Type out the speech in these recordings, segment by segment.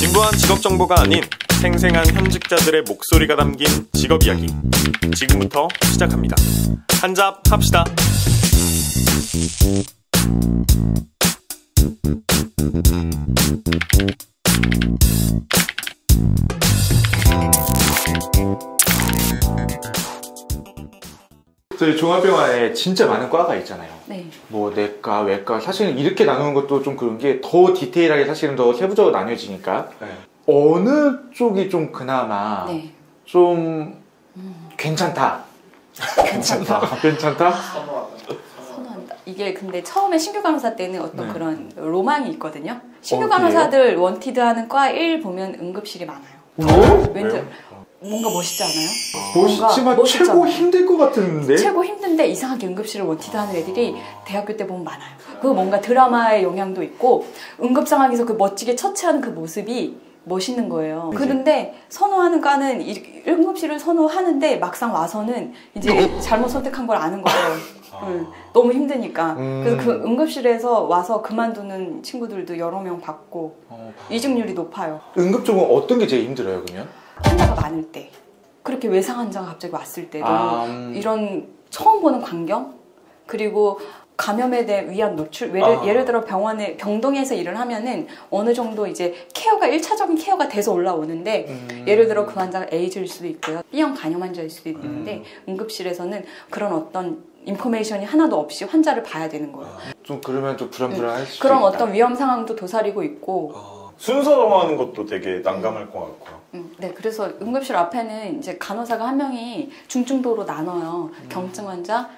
진부한 직업 정보가 아닌 생생한 현직자들의 목소리가 담긴 직업 이야기. 지금부터 시작합니다. 한잡 합시다. 저희 종합병원에 진짜 많은 과가 있잖아요. 네. 뭐 내과, 외과, 사실은 이렇게 나누는 것도 좀 그런 게 더 디테일하게 사실은 더 세부적으로 나뉘어지니까 네. 어느 쪽이 좀 그나마 네. 좀 괜찮다. 괜찮다? 선호한다. 이게 근데 처음에 신규 간호사 때는 어떤 네. 그런 로망이 있거든요. 신규 그래요? 간호사들 원티드하는 과 1 보면 응급실이 많아요. 뭐? 왠지 왜요? 뭔가 멋있지 않아요? 멋있지만 멋있잖아. 최고 힘들 것 같은데? 최고 힘든데 이상하게 응급실을 원티드하는 애들이 대학교 때 보면 많아요. 그 뭔가 드라마의 영향도 있고 응급 상황에서 그 멋지게 처치하는 그 모습이 멋있는 거예요. 그런데 선호하는 과는 응급실을 선호하는데 막상 와서는 이제 잘못 선택한 걸 아는 거예요. 너무 힘드니까. 그래서 그 응급실에서 와서 그만두는 친구들도 여러 명 봤고 이직률이 높아요. 응급 쪽은 어떤 게 제일 힘들어요, 그러면? 환자가 많을 때, 그렇게 외상 환자가 갑자기 왔을 때, 이런 처음 보는 광경, 그리고 감염에 대해 위험 노출. 예를 들어 병원에 병동에서 일을 하면은 어느 정도 이제 케어가 1차적인 케어가 돼서 올라오는데 예를 들어 그 환자가 에이즈일 수도 있고요, B형 간염 환자일 수도 있는데 응급실에서는 그런 어떤 인포메이션이 하나도 없이 환자를 봐야 되는 거예요. 좀 그러면 좀 불안불안할 수도 그런 있다. 어떤 위험 상황도 도사리고 있고. 순서 정하는 것도 되게 난감할 것 같고요. 네, 그래서 응급실 앞에는 이제 간호사가 한 명이 중증도로 나눠요. 경증 환자,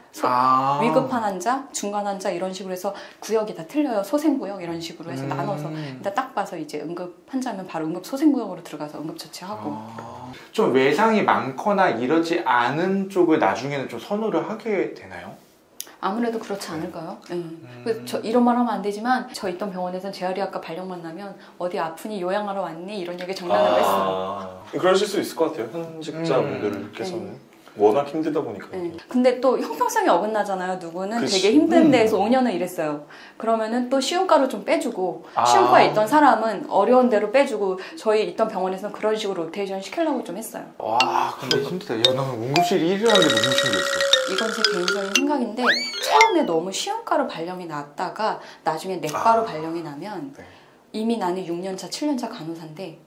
위급한 환자, 중간 환자 이런 식으로 해서 구역이 다 틀려요. 소생구역 이런 식으로 해서 나눠서 일단 딱 봐서 이제 응급 환자면 바로 응급 소생구역으로 들어가서 응급 처치하고. 좀 외상이 많거나 이러지 않은 쪽을 나중에는 좀 선호를 하게 되나요? 아무래도 그렇지 않을까요? 그래서 저 이런 말 하면 안 되지만 저 있던 병원에서는 재활의학과 발령 만나면 어디 아프니 요양하러 왔니? 이런 얘기 장난으로 했어요. 그러실 수 있을 것 같아요. 현직자분들께서는. 워낙 힘들다 보니까. 근데 또 형평성이 어긋나잖아요. 누구는 그치. 되게 힘든 데에서 5년을 일했어요. 그러면은 또 쉬운과로 좀 빼주고 쉬운과에 있던 사람은 어려운 데로 빼주고 저희 있던 병원에서는 그런 식으로 로테이션 시키려고 좀 했어요. 와, 근데 힘들다. 야, 나는 응급실 1위라는 게 너무 신기했어. 이건 제 개인적인 생각인데 처음에 너무 쉬운과로 발령이 났다가 나중에 내과로 발령이 나면 이미 나는 6년차, 7년차 간호사인데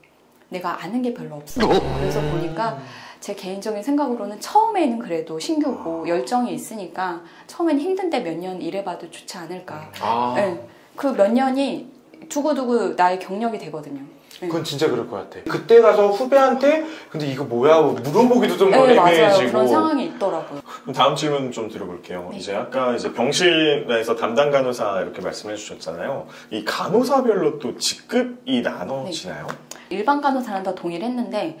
내가 아는 게 별로 없어요. 그래서 보니까 제 개인적인 생각으로는 처음에는 그래도 신규고 열정이 있으니까 처음엔 힘든데 몇 년 일해봐도 좋지 않을까. 네. 그 몇 년이 두고두고 나의 경력이 되거든요. 그건 진짜 그럴 것 같아. 그때 가서 후배한테 근데 이거 뭐야 물어보기도 좀 맞아요. 애매해지고 그런 상황이 있더라고요. 다음 질문 좀 드려볼게요. 이제 아까 이제 병실에서 담당 간호사 이렇게 말씀해 주셨잖아요. 이 간호사별로 또 직급이 나눠지나요? 일반 간호사는 다 동일했는데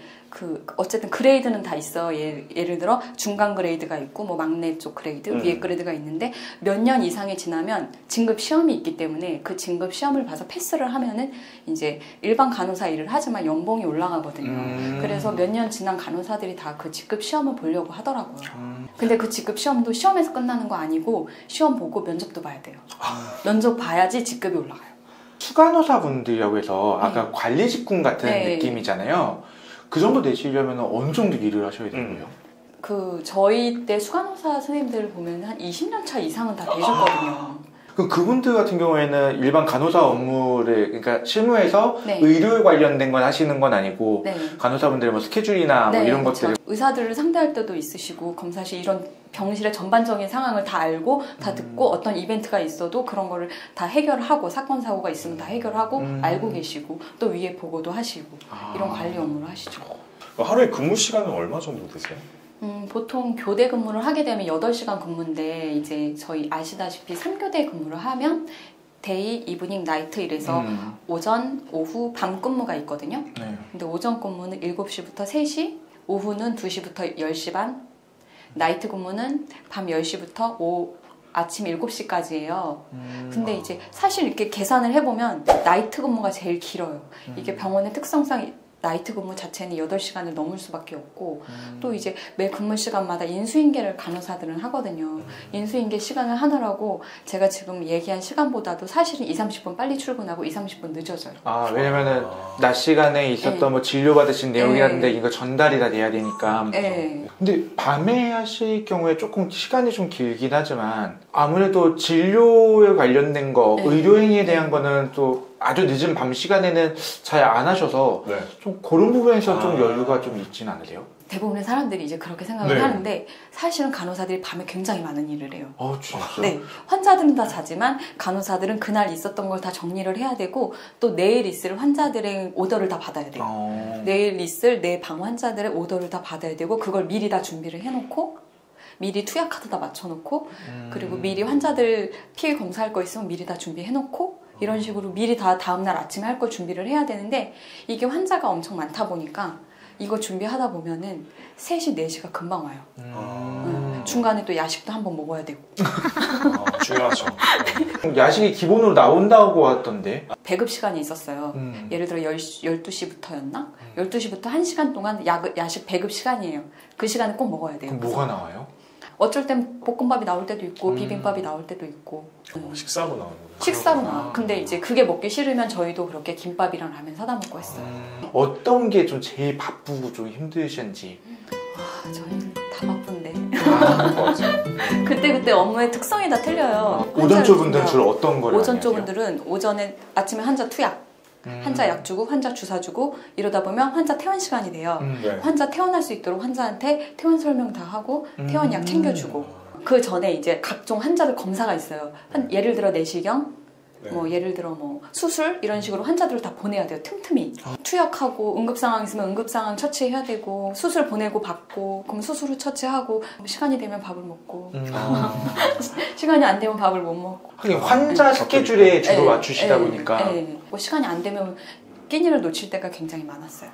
어쨌든 그레이드는 다 있어. 예를 들어 중간 그레이드가 있고 뭐 막내 쪽 그레이드, 위에 그레이드가 있는데 몇 년 이상이 지나면 진급 시험이 있기 때문에 그 진급 시험을 봐서 패스를 하면은 이제 일반 간호사 일을 하지만 연봉이 올라가거든요. 그래서 몇 년 지난 간호사들이 다 그 직급 시험을 보려고 하더라고요. 근데 그 직급 시험도 시험에서 끝나는 거 아니고 시험 보고 면접도 봐야 돼요. 면접 봐야지 직급이 올라가요. 수간호사분들이라고 해서 아까 관리 직군 같은 느낌이잖아요. 그 정도 되시려면 어느 정도 일을 하셔야 되는 거예요? 저희 때 수간호사 선생님들 보면 한 20년 차 이상은 다 되셨거든요. 그럼 그분들 같은 경우에는 일반 간호사 업무를 그러니까 실무에서 의료 관련된 건 하시는 건 아니고 간호사분들 뭐 스케줄이나 뭐 이런 것들 의사들을 상대할 때도 있으시고 검사실 이런 병실의 전반적인 상황을 다 알고 다 듣고 어떤 이벤트가 있어도 그런 거를 다 해결하고 사건 사고가 있으면 다 해결하고 알고 계시고 또 위에 보고도 하시고 이런 관리 업무를 하시죠. 하루에 근무 시간은 얼마 정도 되세요? 보통 교대 근무를 하게 되면 8시간 근무인데 이제 저희 아시다시피 3교대 근무를 하면 데이, 이브닝, 나이트 이래서 오전, 오후, 밤 근무가 있거든요. 근데 오전 근무는 7시부터 3시, 오후는 2시부터 10시 반, 나이트 근무는 밤 10시부터 아침 7시까지예요. 근데 이제 사실 이렇게 계산을 해보면 나이트 근무가 제일 길어요. 이게 병원의 특성상 나이트 근무 자체는 8시간을 넘을 수밖에 없고 또 이제 매 근무 시간마다 인수인계를 간호사들은 하거든요. 인수인계 시간을 하느라고 제가 지금 얘기한 시간보다도 사실은 20-30분 빨리 출근하고 20-30분 늦어져요. 아, 왜냐면은 낮 시간에 있었던 네. 뭐 진료받으신 내용이라든지 네. 이거 전달이 다 돼야 되니까. 네. 근데 밤에 하실 경우에 조금 시간이 좀 길긴 하지만 아무래도 진료에 관련된 거, 네. 의료행위에 대한 거는 또 아주 늦은 밤 시간에는 잘 안 하셔서 네. 좀 그런 부분에서 좀 여유가 좀 있진 않으세요? 대부분의 사람들이 이제 그렇게 생각을 네. 하는데 사실은 간호사들이 밤에 굉장히 많은 일을 해요. 진짜? 네. 환자들은 다 자지만 간호사들은 그날 있었던 걸 다 정리를 해야 되고 또 내일 있을 환자들의 오더를 다 받아야 돼요. 내일 있을 내 방 환자들의 오더를 다 받아야 되고 그걸 미리 다 준비를 해놓고 미리 투약 카드 다 맞춰놓고 그리고 미리 환자들 피 검사할 거 있으면 미리 다 준비해놓고 이런 식으로 미리 다 다음날 아침에 할 걸 준비를 해야 되는데 이게 환자가 엄청 많다 보니까 이거 준비하다 보면은 3시, 4시가 금방 와요. 중간에 또 야식도 한번 먹어야 되고. 중요하죠. 야식이 기본으로 나온다고 하던데. 배급 시간이 있었어요. 예를 들어 12시부터였나? 12시부터 1시간 동안 야식 배급 시간이에요. 그 시간에 꼭 먹어야 돼요. 그럼 뭐가 나와요? 어쩔 땐 볶음밥이 나올 때도 있고 비빔밥이 나올 때도 있고 식사로 나오는 거예요? 식사로 나와요. 근데 이제 그게 먹기 싫으면 저희도 그렇게 김밥이랑 라면 사다 먹고 했어요. 어떤 게 좀 제일 바쁘고 좀 힘드신지? 저희는 다 바쁜데 그때 업무의 특성이 다 틀려요. 오전 쪽분들은 주로 어떤 거를 오전 쪽분들은 오전에 아침에 환자 투약 환자 약 주고 환자 주사 주고 이러다 보면 환자 퇴원 시간이 돼요. 네. 환자 퇴원할 수 있도록 환자한테 퇴원 설명 다 하고 퇴원 약 챙겨주고 그 전에 이제 각종 환자들 검사가 있어요. 예를 들어 내시경 네. 뭐 예를 들어 뭐 수술 이런 식으로 환자들을 다 보내야 돼요. 틈틈이 투약하고 응급상황 있으면 응급상황 처치해야 되고 수술 보내고 받고 그럼 수술 후 처치하고 시간이 되면 밥을 먹고 시간이 안 되면 밥을 못 먹고 하긴 환자 스케줄에 주로 맞추시다 보니까 뭐 시간이 안 되면 끼니를 놓칠 때가 굉장히 많았어요.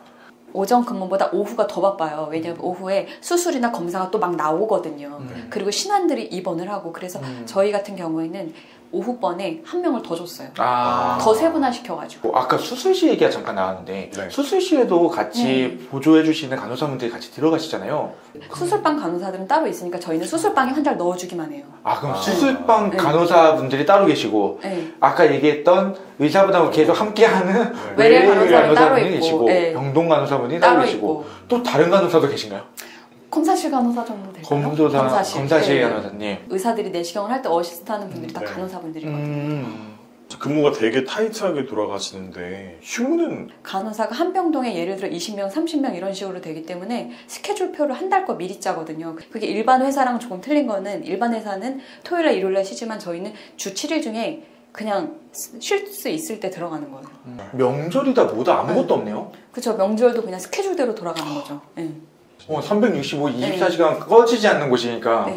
오전 근무보다 오후가 더 바빠요. 왜냐면 오후에 수술이나 검사가 또 막 나오거든요. 그리고 신환들이 입원을 하고 그래서 저희 같은 경우에는 오후번에 1명을 더 줬어요. 더 세분화시켜가지고. 아까 수술실 얘기가 잠깐 나왔는데 네. 수술실에도 같이 보조해주시는 간호사분들이 같이 들어가시잖아요. 수술방 간호사들은 따로 있으니까 저희는 수술방에 환자를 넣어주기만 해요. 그럼 수술방 간호사분들이 따로 계시고 아까 얘기했던 의사분하고 계속 함께하는 외래 간호사분이 따로 있고 계시고 병동 간호사분이 따로 계시고 또 다른 간호사도 계신가요? 검사실 간호사 정도 될까요? 검사실 간호사님. 의사들이 내시경을 할 때 어시스트 하는 분들이 다 간호사분들이거든요. 근무가 되게 타이트하게 돌아가시는데 휴무는? 간호사가 한 병동에 예를 들어 20명, 30명 이런 식으로 되기 때문에 스케줄표를 한 달 거 미리 짜거든요. 그게 일반 회사랑 조금 틀린 거는 일반 회사는 토요일에 일요일에 쉬지만 저희는 주 7일 중에 그냥 쉴 수 있을 때 들어가는 거예요. 명절이다 뭐다 아무것도 없네요? 그렇죠. 명절도 그냥 스케줄대로 돌아가는 거죠. 365, 24시간 꺼지지 않는 곳이니까.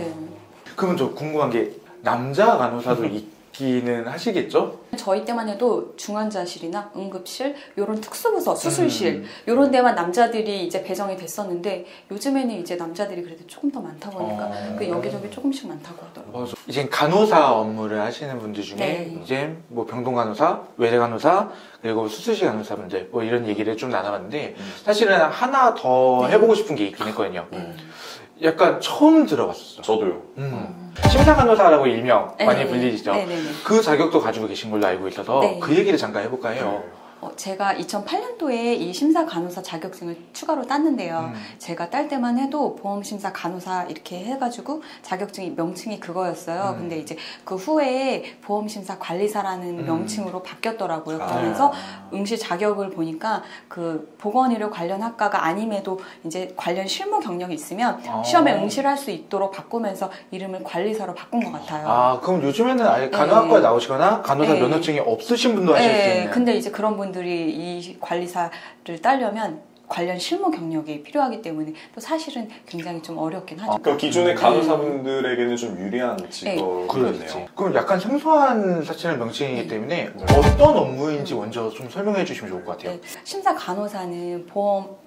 그러면 저 궁금한 게 남자 간호사도 있기는 하시겠죠? 저희 때만 해도 중환자실이나 응급실, 이런 특수부서, 수술실 이런 데만 남자들이 이제 배정이 됐었는데 요즘에는 이제 남자들이 그래도 조금 더 많다 보니까 그 여기저기 조금씩 많다고 하더라고요. 이제 간호사 업무를 하시는 분들 중에 이제 뭐 병동 간호사, 외래 간호사, 그리고 수술실 간호사분들 뭐 이런 얘기를 좀 나눠봤는데 사실은 하나 더 해보고 싶은 게 있긴 했거든요. 약간 처음 들어봤었어요. 저도요. 심사간호사라고 일명 많이 불리시죠. 그 자격도 가지고 계신 걸로 알고 있어서 그 얘기를 잠깐 해볼까 해요. 제가 2008년도에 이 심사 간호사 자격증을 추가로 땄는데요. 제가 딸 때만 해도 보험심사 간호사 이렇게 해가지고 자격증이 명칭이 그거였어요. 근데 이제 그 후에 보험심사 관리사라는 명칭으로 바뀌었더라고요. 그러면서 응시 자격을 보니까 그 보건의료 관련 학과가 아님에도 이제 관련 실무 경력이 있으면 시험에 응시를 할 수 있도록 바꾸면서 이름을 관리사로 바꾼 것 같아요. 그럼 요즘에는 아예 간호학과에 나오시거나 간호사 면허증이 없으신 분도 하실 수 있는. 근데 이제 그런 분들이 이 관리사를 따려면 관련 실무 경력이 필요하기 때문에 또 사실은 굉장히 좀 어렵긴 하죠. 그러니까 기존의 간호사분들에게는 좀 유리한 직업이네요. 그럼 약간 생소한 사실은 명칭이기 때문에 어떤 업무인지 먼저 좀 설명해 주시면 좋을 것 같아요. 심사 간호사는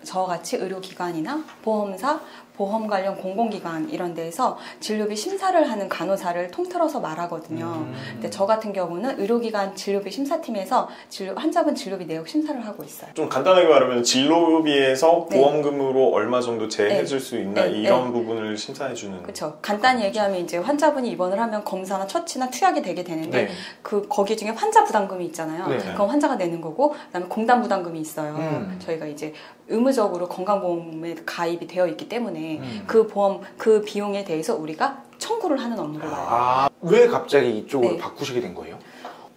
저같이 의료기관이나 보험사, 보험 관련 공공기관 이런 데에서 진료비 심사를 하는 간호사를 통틀어서 말하거든요. 근데 저 같은 경우는 의료기관 진료비 심사팀에서 환자분 진료비 내역 심사를 하고 있어요. 좀 간단하게 말하면 진료비에서 보험금으로 얼마 정도 제해줄 수 있나 이런 부분을 심사해주는. 그렇죠. 간단히 얘기하면 이제 환자분이 입원을 하면 검사나 처치나 투약이 되게 되는데 거기 중에 환자 부담금이 있잖아요. 그럼 환자가 내는 거고 그다음에 공단 부담금이 있어요. 저희가 이제 의무적으로 건강보험에 가입이 되어 있기 때문에 그 보험 그 비용에 대해서 우리가 청구를 하는 업무를 봐요. 왜 갑자기 이쪽으로 바꾸시게 된 거예요?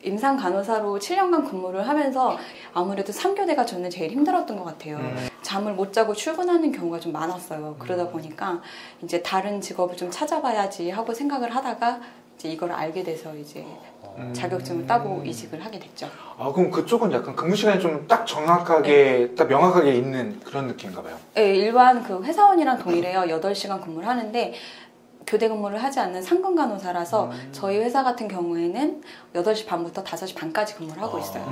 임상 간호사로 7년간 근무를 하면서 아무래도 3교대가 저는 제일 힘들었던 것 같아요. 잠을 못 자고 출근하는 경우가 좀 많았어요. 그러다 보니까 이제 다른 직업을 좀 찾아봐야지 하고 생각을 하다가 이제 이걸 알게 돼서 이제 자격증을 따고 이직을 하게 됐죠. 그럼 그쪽은 약간 근무 시간이 좀 딱 정확하게, 딱 명확하게 있는 그런 느낌인가 봐요? 네, 일반 그 회사원이랑 동일해요. 8시간 근무를 하는데 교대 근무를 하지 않는 상근 간호사라서 저희 회사 같은 경우에는 8시 반부터 5시 반까지 근무를 하고 있어요.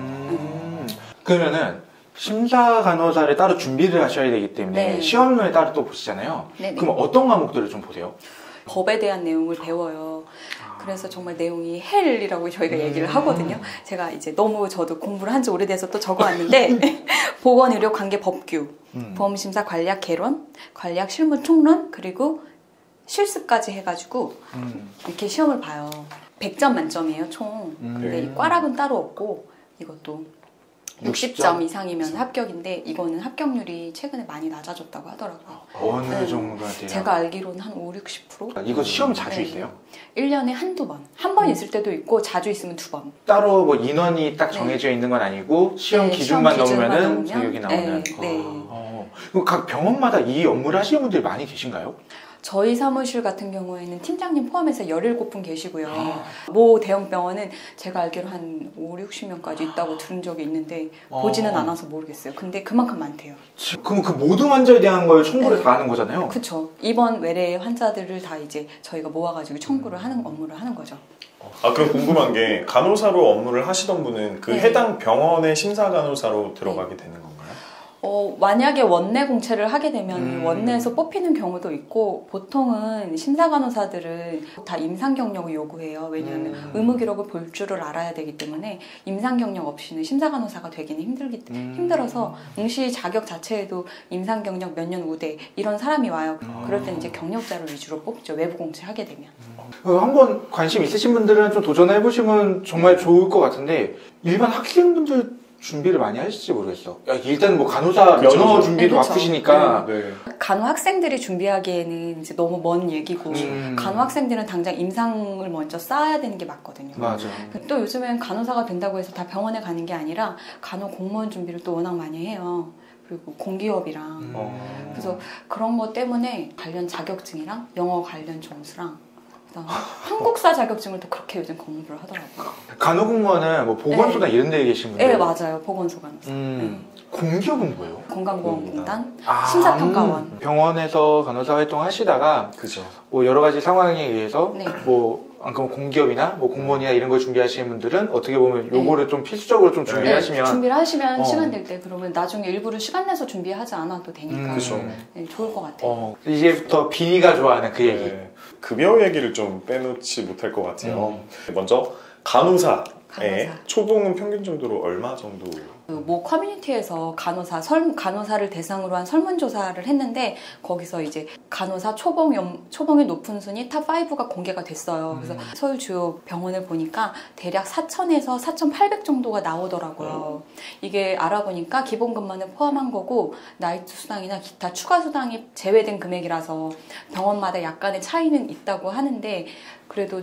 그러면은 심사 간호사를 따로 준비를 하셔야 되기 때문에 시험을 따로 또 보시잖아요. 그럼 어떤 과목들을 좀 보세요? 법에 대한 내용을 배워요. 그래서 정말 내용이 헬이라고 저희가 얘기를 하거든요. 제가 이제 너무 저도 공부를 한 지 오래돼서 또 적어왔는데 보건의료 관계 법규, 보험심사 관리학 개론, 관리학 실무 총론, 그리고 실습까지 해가지고 이렇게 시험을 봐요. 100점 만점이에요 총. 근데 이 꽈락은 따로 없고 이것도 60점 이상이면 합격인데 이거는 합격률이 최근에 많이 낮아졌다고 하더라고요. 어느 정도가 돼요? 제가 알기로는 한 5, 60%? 이거 시험 자주 있어요? 1년에 한두 번. 한 번 있을 때도 있고 자주 있으면 2번. 따로 뭐 인원이 딱 정해져 있는 건 아니고 시험 기준만 넘으면은 자격이 나오는. 그럼 각 병원마다 이 업무를 하시는 분들이 많이 계신가요? 저희 사무실 같은 경우에는 팀장님 포함해서 17분 계시고요. 모 대형 병원은 제가 알기로 한 5, 60명까지 있다고 들은 적이 있는데 보지는 않아서 모르겠어요. 근데 그만큼 많대요. 그럼 그 모든 환자에 대한 걸 청구를 다 하는 거잖아요? 그렇죠. 입원 외래 환자들을 다 이제 저희가 모아가지고 청구를 하는 업무를 하는 거죠. 그럼 궁금한 게 간호사로 업무를 하시던 분은 그 해당 병원의 심사 간호사로 들어가게 되는 건가요? 만약에 원내 공채를 하게 되면 원내에서 뽑히는 경우도 있고 보통은 심사 간호사들은 다 임상 경력을 요구해요. 왜냐하면 의무 기록을 볼 줄을 알아야 되기 때문에 임상 경력 없이는 심사 간호사가 되기는 힘들어서 응시 자격 자체에도 임상 경력 몇 년 우대 이런 사람이 와요. 그럴 때는 이제 경력자를 위주로 뽑죠. 외부 공채 하게 되면. 한번 관심 있으신 분들은 좀 도전해 보시면 정말 좋을 것 같은데 일반 학생분들 준비를 많이 하실지 모르겠어. 일단 뭐 간호사 면허 준비도 바쁘시니까. 간호 학생들이 준비하기에는 이제 너무 먼 얘기고 간호 학생들은 당장 임상을 먼저 쌓아야 되는 게 맞거든요. 맞아. 또 요즘엔 간호사가 된다고 해서 다 병원에 가는 게 아니라 간호 공무원 준비를 또 워낙 많이 해요. 그리고 공기업이랑 그래서 그런 거 때문에 관련 자격증이랑 영어 관련 점수랑 한국사 자격증을 또 그렇게 요즘 공부를 하더라고요. 간호공무원은 뭐 보건소나 이런 데에 계신 분들? 네, 맞아요. 보건소 간호사. 공기업은 뭐예요? 건강보험공단, 심사평가원. 병원에서 간호사 활동하시다가 뭐 여러 가지 상황에 의해서 뭐 공기업이나 뭐 공무원이나 이런 걸 준비하시는 분들은 어떻게 보면 요거를 좀 필수적으로 좀 준비하시면 준비를 하시면 시간 될 때 그러면 나중에 일부러 시간 내서 준비하지 않아도 되니까 좋을 것 같아요. 이제부터 비니가 좋아하는 그 얘기. 급여 얘기를 좀 빼놓지 못할 것 같아요. 먼저 간호사의 초봉은 평균 정도로 얼마 정도? 모 커뮤니티에서 간호사를 대상으로 한 설문조사를 했는데 거기서 이제 간호사 초봉의 높은 순위 탑5가 공개가 됐어요. 그래서 서울 주요 병원을 보니까 대략 4,000에서 4,800 정도가 나오더라고요. 이게 알아보니까 기본급만을 포함한 거고 나이트 수당이나 기타 추가 수당이 제외된 금액이라서 병원마다 약간의 차이는 있다고 하는데 그래도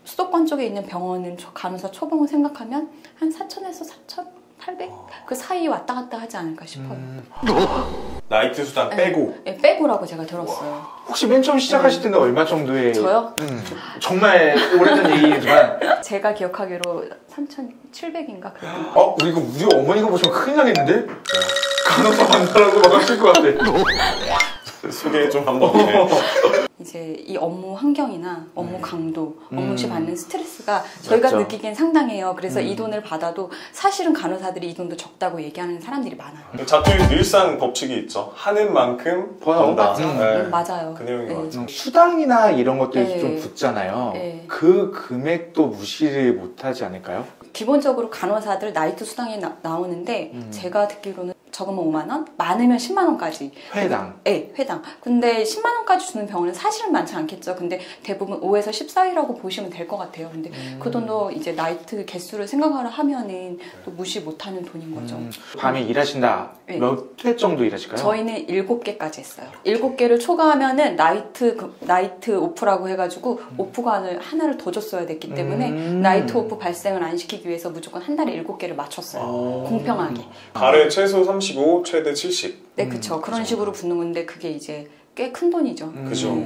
수도권 쪽에 있는 병원은 간호사 초봉을 생각하면 한 4,000에서 4,800? 그 사이 왔다 갔다 하지 않을까 싶어요. 나이트 수당 빼고? 네, 빼고라고 제가 들었어요. 혹시 맨 처음 시작하실 때는 얼마 정도의? 저요? 정말 오래전 얘기지만 제가 기억하기로 3,700인가 그랬던 이거 우리 어머니가 보시면 큰일 나겠는데? 간호사 만나라고 막 하실 것 같아. 소개 좀 한번. 이제 이 업무 환경이나 업무 강도, 업무 시 받는 스트레스가 저희가 맞죠. 느끼기엔 상당해요. 그래서 이 돈을 받아도 사실은 간호사들이 이 돈도 적다고 얘기하는 사람들이 많아요. 자투리 늘상 법칙이 있죠. 하는 만큼 번다. 맞아요. 그 내용인 것 같아요. 수당이나 이런 것들이 네. 좀 붙잖아요. 네. 그 금액도 무시를 못하지 않을까요? 기본적으로 간호사들 나이트 수당이 나오는데 제가 듣기로는 적으면 5만 원, 많으면 10만 원까지. 회당. 네, 회당. 근데 10만 원까지 주는 병원은 사실은 많지 않겠죠. 근데 대부분 5에서 10 사이라고 보시면 될 것 같아요. 근데 그 돈도 이제 나이트 개수를 생각하려 하면은 또 무시 못하는 돈인 거죠. 밤에 일하신다. 네. 몇 회 정도 일하실까요? 저희는 7개까지 했어요. 7개를 초과하면은 나이트 오프라고 해가지고 오프관을 하나를 더 줬어야 됐기 때문에 나이트 오프 발생을 안 시키기 위해서 무조건 한 달에 7개를 맞췄어요. 공평하게. 달에 최소 35, 최대 70. 네, 그쵸. 그런 식으로 붙는 건데 그게 이제 꽤 큰 돈이죠. 그죠.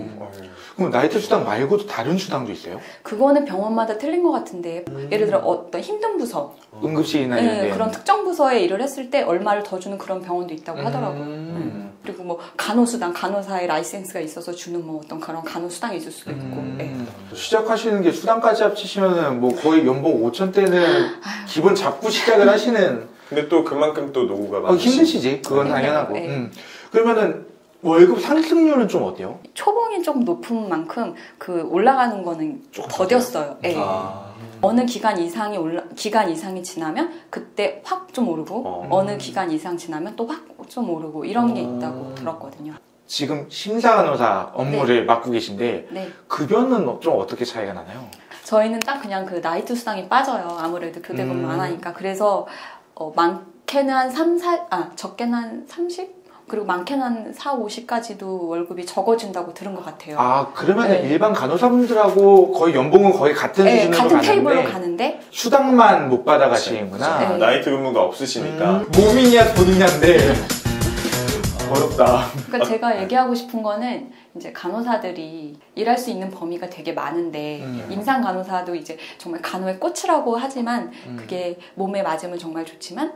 그럼 나이트 수당 말고도 다른 수당도 있어요? 그거는 병원마다 틀린 것 같은데 예를 들어 어떤 힘든 부서 응급실이나 이런 데. 그런 특정 부서에 일을 했을 때 얼마를 더 주는 그런 병원도 있다고 하더라고요. 그리고 뭐 간호수당, 간호사의 라이센스가 있어서 주는 뭐 어떤 그런 간호수당이 있을 수도 있고. 네. 시작하시는 게 수당까지 합치시면은 뭐 거의 연봉 5천대는 기본 잡고 시작을 하시는. 근데 또 그만큼 또 노후가 많으시죠. 힘드시지. 그건 네. 당연하고. 네. 그러면은 월급 상승률은 좀 어때요? 초봉이 좀 높은 만큼 그 올라가는 거는 조금 더뎠어요. 네. 아. 어느 기간 이상이 지나면 그때 확 좀 오르고 어느 기간 이상 지나면 또 확 좀 오르고 이런 게 있다고 들었거든요. 지금 심사간호사 업무를 맡고 계신데 네. 급여는 좀 어떻게 차이가 나나요? 저희는 딱 그냥 그 나이트 수당이 빠져요. 아무래도 교대 근무 안 하니까. 그래서 많게는 한 4, 적게는 한 30? 그리고 많게는 한 4, 50까지도 월급이 적어진다고 들은 것 같아요. 아, 그러면 네. 일반 간호사분들하고 거의 연봉은 거의 같은 네, 수준으로 같은 가는데 테이블로 가는데 수당만 못 받아가시는구나. 네. 나이트 근무가 없으시니까. 몸이냐 돈이냐인데 어렵다. 그러니까 제가 얘기하고 싶은 거는 이제 간호사들이 일할 수 있는 범위가 되게 많은데 임상 간호사도 이제 정말 간호의 꽃이라고 하지만 그게 몸에 맞으면 정말 좋지만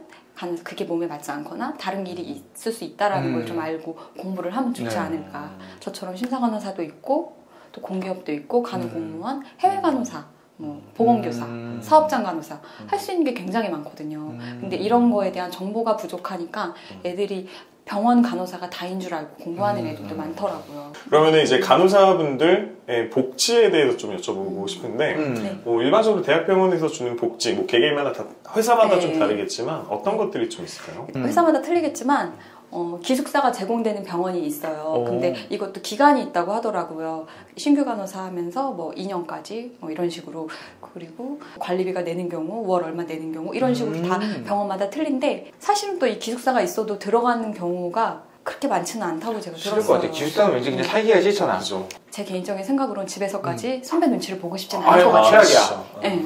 그게 몸에 맞지 않거나 다른 일이 있을 수 있다라는 걸 좀 알고 공부를 하면 좋지 네. 않을까. 저처럼 심사 간호사도 있고 또 공기업도 있고 간호 공무원, 해외 간호사, 뭐 보건교사, 사업장 간호사 할 수 있는 게 굉장히 많거든요. 근데 이런 거에 대한 정보가 부족하니까 애들이 병원 간호사가 다인 줄 알고 공부하는 애들도 많더라고요. 그러면 이제 간호사분들의 복지에 대해서 좀 여쭤보고 싶은데 네. 뭐 일반적으로 대학병원에서 주는 복지, 뭐 개개인마다 회사마다 네. 좀 다르겠지만 어떤 것들이 좀 있을까요? 회사마다 틀리겠지만 기숙사가 제공되는 병원이 있어요. 근데 이것도 기간이 있다고 하더라고요. 신규 간호사 하면서 뭐 2년까지 뭐 이런 식으로. 그리고 관리비가 내는 경우, 월 얼마 내는 경우 이런 식으로 다 병원마다 틀린데 사실은 또 이 기숙사가 있어도 들어가는 경우가 그렇게 많지는 않다고 제가 싫을 것 들었어요. 같아. 기숙사는 왠지 그냥 살기가 싫잖아. 그죠. 제 개인적인 생각으로는 집에서까지 선배 눈치를 보고 싶지는 않을 것 아유, 같아요. 최악이야. 네.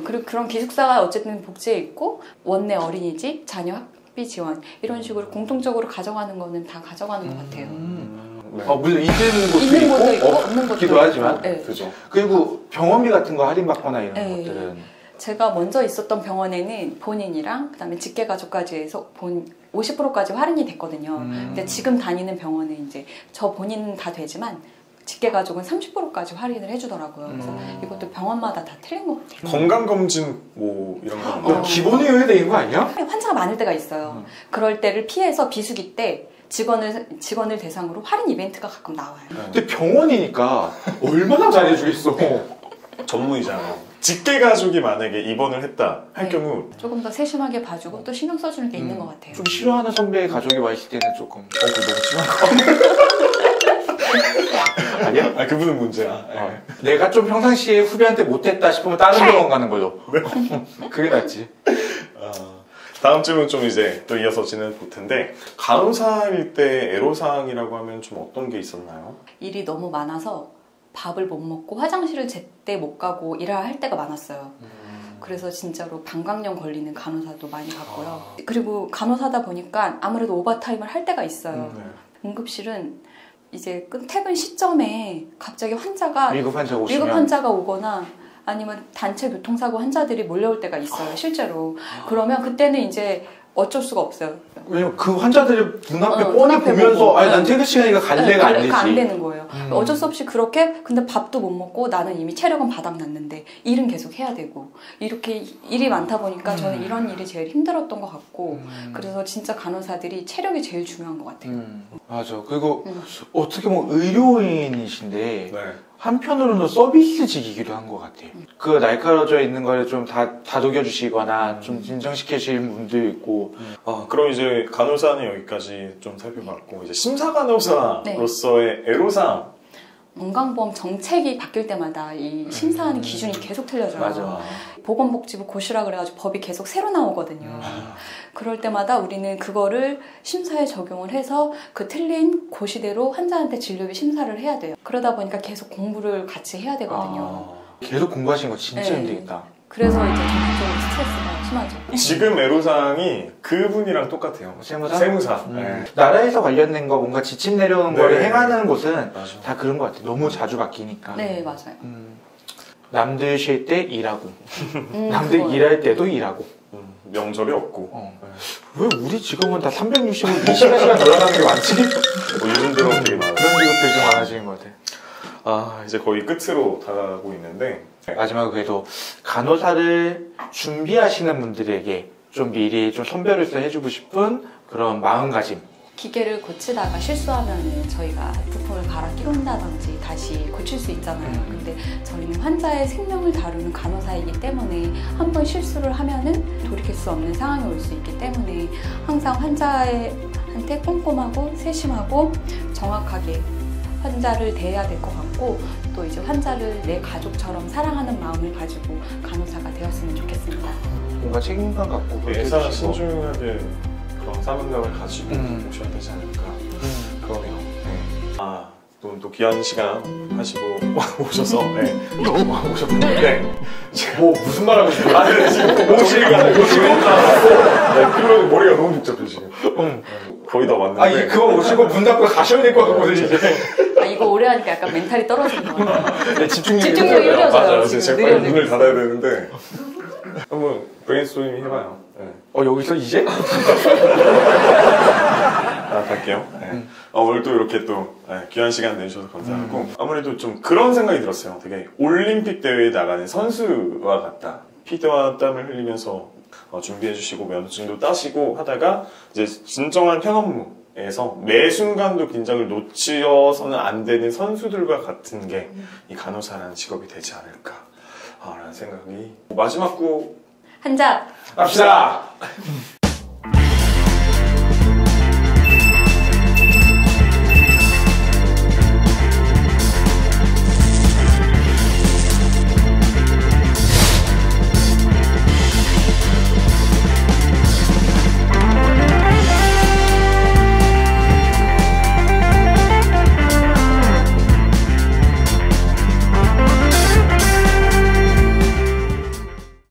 그리고 그런 기숙사가 어쨌든 복지에 있고 원내 어린이집, 자녀 학비 지원 이런 식으로 공통적으로 가져가는 거는 다 가져가는 것 같아요. 네. 물론 있는 곳도 있는 것도 있고 있고 없는 것도 없기도 있고. 하지만 네. 그죠. 그리고 병원비 같은 거 할인받거나 이런 네. 것들은 제가 먼저 있었던 병원에는 본인이랑 그다음에 직계가족까지 해서 50%까지 할인이 됐거든요. 근데 지금 다니는 병원은 이제 저 본인은 다 되지만 직계가족은 30%까지 할인을 해주더라고요. 그래서 이것도 병원마다 다 틀린 것 같아요. 건강검진 뭐 이런 거. 기본이 해야 되는 거 아니야? 환자가 많을 때가 있어요. 그럴 때를 피해서 비수기 때 직원을 대상으로 할인 이벤트가 가끔 나와요. 근데 병원이니까 얼마나 잘해주겠어. 전문이잖아요. 직계가족이 만약에 입원을 했다 할 네. 경우 조금 더 세심하게 봐주고 또 신경 써주는 게 있는 것 같아요. 좀 싫어하는 선배의 가족이 와 있을 때는 조금 그거 너무 심한 아니야? 거. 그분은 문제야. 내가 좀 평상시에 후배한테 못했다 싶으면 다른 병원 가는 걸로. 그게 낫지. 다음 질문 좀 이제 또 이어서 진행해 볼 텐데 간호사일 때 애로사항이라고 하면 좀 어떤 게 있었나요? 일이 너무 많아서 밥을 못 먹고 화장실을 제때 못 가고 일을 할 때가 많았어요. 그래서 진짜로 방광염 걸리는 간호사도 많이 봤고요. 그리고 간호사다 보니까 아무래도 오버타임을 할 때가 있어요. 응급실은 이제 퇴근 시점에 갑자기 환자가 위급 환자가 오거나 아니면 단체 교통사고 환자들이 몰려올 때가 있어요. 실제로. 그러면 그때는 이제 어쩔 수가 없어요. 왜냐면 그 환자들이 눈앞에 뻔히 눈앞에 보면서 보고. 아니 난 퇴근 시간이니까 갈래가 안 되지. 안 되는 거예요. 어쩔 수 없이 그렇게 근데 밥도 못 먹고 나는 이미 체력은 바닥났는데 일은 계속 해야 되고 이렇게 일이 많다 보니까 저는 이런 일이 제일 힘들었던 것 같고 그래서 진짜 간호사들이 체력이 제일 중요한 것 같아요. 맞아. 그리고 어떻게 보면 의료인이신데 네. 한편으로는 서비스직이기도 한 것 같아요. 그 날카로워져 있는 거를 좀 다독여주시거나 좀 진정시키시는 분도 있고. 그럼 이제 간호사는 여기까지 좀 살펴봤고 이제 심사간호사로서의 애로사항. 건강보험 정책이 바뀔 때마다 이 심사하는 기준이 계속 틀려져요. 맞아. 보건복지부 고시라 그래가지고 법이 계속 새로 나오거든요. 그럴 때마다 우리는 그거를 심사에 적용을 해서 그 틀린 고시대로 환자한테 진료비 심사를 해야 돼요. 그러다 보니까 계속 공부를 같이 해야 되거든요. 계속 공부하시는 거 진짜 네. 힘들겠다. 그래서 이제 전반적으로 스트레스가 심하죠. 지금 애로사항이 그분이랑 똑같아요. 세무사? 네. 나라에서 관련된 거 뭔가 지침 내려오는 네. 거를 행하는 곳은 맞아. 다 그런 것 같아요. 너무 자주 바뀌니까. 네, 맞아요. 남들 쉴 때 일하고 남들 그거요. 일할 때도 일하고. 명절이 없고. 왜 우리 직업은 다 365, 24시간 돌아가는 게 많지? 요즘 들어 되게 많아요. 그런 직업들이 좀 많아지는 것 같아요. 이제 거의 끝으로 다가가고 있는데 마지막으로 그래도 간호사를 준비하시는 분들에게 좀 미리 좀 선별해서 해주고 싶은 그런 마음가짐. 기계를 고치다가 실수하면 저희가 부품을 갈아 끼운다든지 다시 고칠 수 있잖아요. 근데 저희는 환자의 생명을 다루는 간호사이기 때문에 한 번 실수를 하면은 돌이킬 수 없는 상황이 올 수 있기 때문에 항상 환자한테 꼼꼼하고 세심하고 정확하게 환자를 대해야 될 것 같고 또 이제 환자를 내 가족처럼 사랑하는 마음을 가지고 간호사가 되었으면 좋겠습니다. 뭔가 책임감 갖고 그렇게 매사 해주시고. 신중하게 그런 사명감을 가지고 오셔야 되지 않을까. 그러네요. 네. 또 귀한 시간 하시고 오셔서 오셨는데 뭐 무슨 말 하고 싶어요? 지금 오시니까 그러고 머리가 너무 복잡해 지금. 거의 다 왔는데. 그거 오시고 문 닫고 가셔야 될 것 같거든요 이제. 이거 오래 하니까 약간 멘탈이 떨어지는 것 같아요. 네, 집중력이 흐려져요. 맞아요. 지금. 제가 빨리 문을 닫아야 되는데 한번 브레인스토밍 해봐요. 네. 여기서 이제? 갈게요. 네. 오늘 또 이렇게 또 귀한 시간 내주셔서 감사하고 아무래도 좀 그런 생각이 들었어요. 되게 올림픽 대회에 나가는 선수와 같다. 피와 땀을 흘리면서 준비해주시고 면허증도 따시고 하다가 이제 진정한 현업무에서 매 순간도 긴장을 놓치어서는 안 되는 선수들과 같은 게 이 간호사라는 직업이 되지 않을까 라는 생각이 마지막 곡 한자 갑시다.